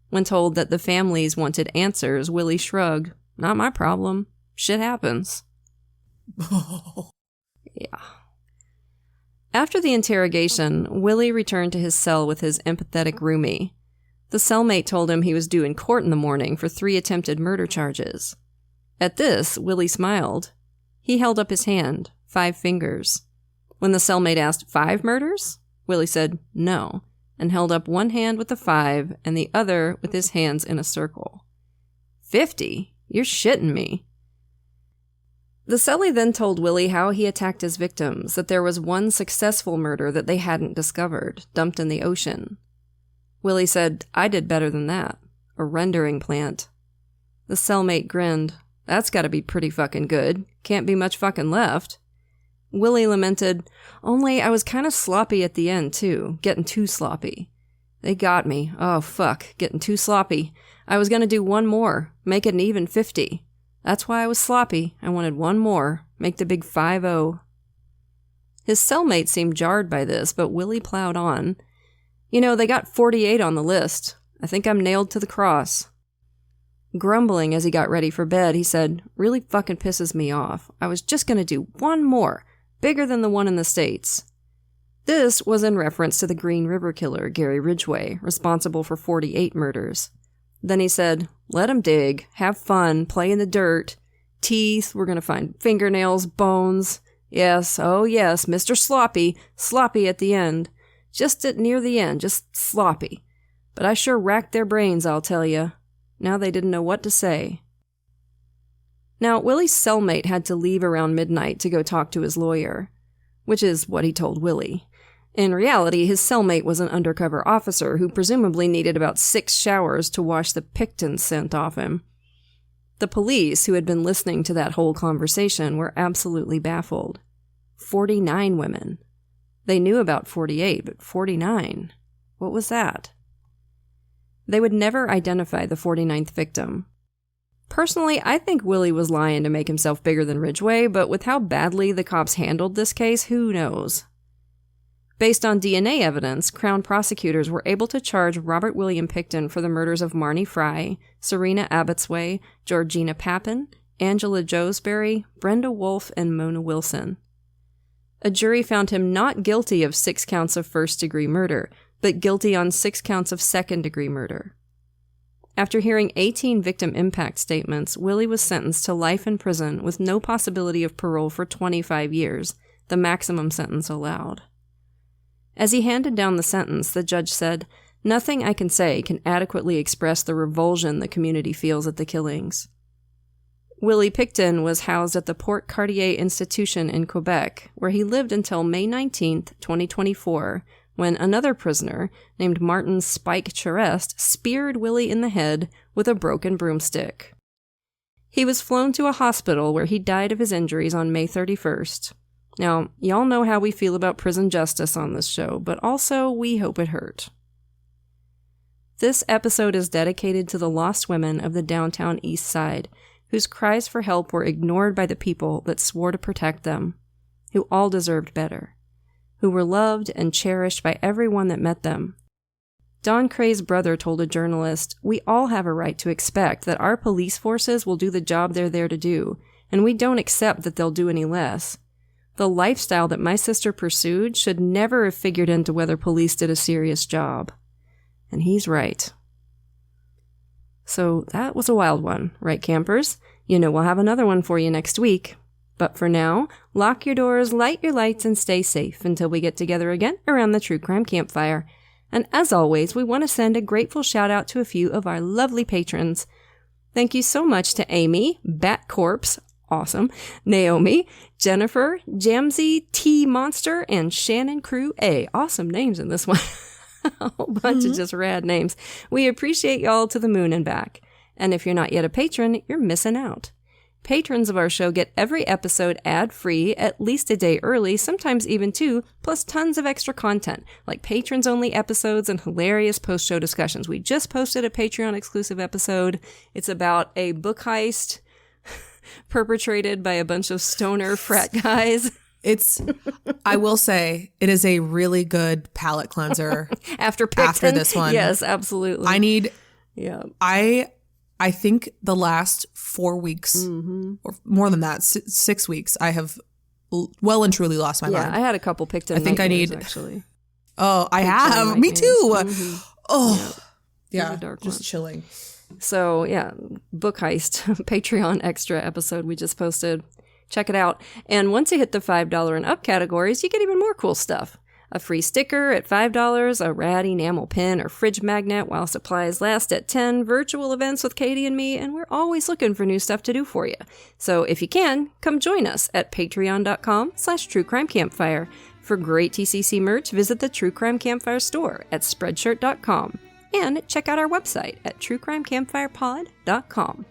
When told that the families wanted answers, Willie shrugged, "Not my problem. Shit happens." Yeah. After the interrogation, Willie returned to his cell with his empathetic roomie. The cellmate told him he was due in court in the morning for 3 attempted murder charges. At this, Willie smiled. He held up his hand, 5 fingers. When the cellmate asked, 5 murders? Willie said no, and held up one hand with the 5 and the other with his hands in a circle. 50? You're shitting me. The cellie then told Willie how he attacked his victims, that there was one successful murder that they hadn't discovered, dumped in the ocean. Willie said, "I did better than that. A rendering plant." The cellmate grinned. "That's gotta be pretty fucking good. Can't be much fucking left." Willie lamented, "Only I was kind of sloppy at the end, too. Getting too sloppy. They got me. Oh, fuck. Getting too sloppy. I was gonna do one more. Make it an even 50. That's why I was sloppy. I wanted one more. Make the big 5-0. His cellmate seemed jarred by this, but Willie plowed on. "You know, they got 48 on the list. I think I'm nailed to the cross." Grumbling as he got ready for bed, he said, "Really fucking pisses me off. I was just gonna do one more, bigger than the one in the States." This was in reference to the Green River Killer, Gary Ridgway, responsible for 48 murders. Then he said, "Let him dig, have fun, play in the dirt. Teeth, we're gonna find fingernails, bones. Yes, oh yes, Mr. Sloppy, sloppy at the end. Just at near the end, just sloppy. But I sure racked their brains, I'll tell ya. Now they didn't know what to say." Now, Willie's cellmate had to leave around midnight to go talk to his lawyer, which is what he told Willie. In reality, his cellmate was an undercover officer who presumably needed about 6 showers to wash the Pickton scent off him. The police, who had been listening to that whole conversation, were absolutely baffled. 49 women. They knew about 48, but 49? What was that? They would never identify the 49th victim. Personally, I think Willie was lying to make himself bigger than Ridgway, but with how badly the cops handled this case, who knows? Based on DNA evidence, Crown prosecutors were able to charge Robert William Pickton for the murders of Marnie Fry, Serena Abbotsway, Georgina Papin, Angela Joesbury, Brenda Wolfe, and Mona Wilson. A jury found him not guilty of 6 counts of first-degree murder, but guilty on 6 counts of second-degree murder. After hearing 18 victim impact statements, Willie was sentenced to life in prison with no possibility of parole for 25 years, the maximum sentence allowed. As he handed down the sentence, the judge said, "Nothing I can say can adequately express the revulsion the community feels at the killings." Willie Pickton was housed at the Port Cartier Institution in Quebec, where he lived until May 19, 2024, when another prisoner, named Martin Spike Charest, speared Willie in the head with a broken broomstick. He was flown to a hospital where he died of his injuries on May 31st. Now, y'all know how we feel about prison justice on this show, but also we hope it hurt. This episode is dedicated to the lost women of the downtown East Side, whose cries for help were ignored by the people that swore to protect them, who all deserved better, who were loved and cherished by everyone that met them. Don Cray's brother told a journalist, "We all have a right to expect that our police forces will do the job they're there to do, and we don't accept that they'll do any less. The lifestyle that my sister pursued should never have figured into whether police did a serious job." And he's right. So that was a wild one, right, campers? You know we'll have another one for you next week. But for now, lock your doors, light your lights, and stay safe until we get together again around the True Crime Campfire. And as always, we want to send a grateful shout out to a few of our lovely patrons. Thank you so much to Amy, Bat Corpse, awesome, Naomi, Jennifer, Jamsey, T Monster, and Shannon Crew A. Awesome names in this one. A whole bunch of just rad names. We appreciate y'all to the moon and back. And if you're not yet a patron, you're missing out. Patrons of our show get every episode ad-free, at least a day early, sometimes even 2, plus tons of extra content, like patrons-only episodes and hilarious post-show discussions. We just posted a Patreon-exclusive episode. It's about a book heist perpetrated by a bunch of stoner frat guys. I will say, it is a really good palate cleanser after this one. Yes, absolutely. I think the last 4 weeks, or more than that, 6 weeks, I have well and truly lost my mind. Yeah, I had a couple picked in. I think I need, actually. Oh, I have. Me too. Mm-hmm. Oh, yeah, dark just one. chilling. So, yeah, book heist, Patreon extra episode we just posted. Check it out. And once you hit the $5 and up categories, you get even more cool stuff. A free sticker at $5, a rad enamel pin or fridge magnet while supplies last at $10, virtual events with Katie and me, and we're always looking for new stuff to do for you. So if you can, come join us at patreon.com/truecrimecampfire. For great TCC merch, visit the True Crime Campfire store at spreadshirt.com. And check out our website at truecrimecampfirepod.com.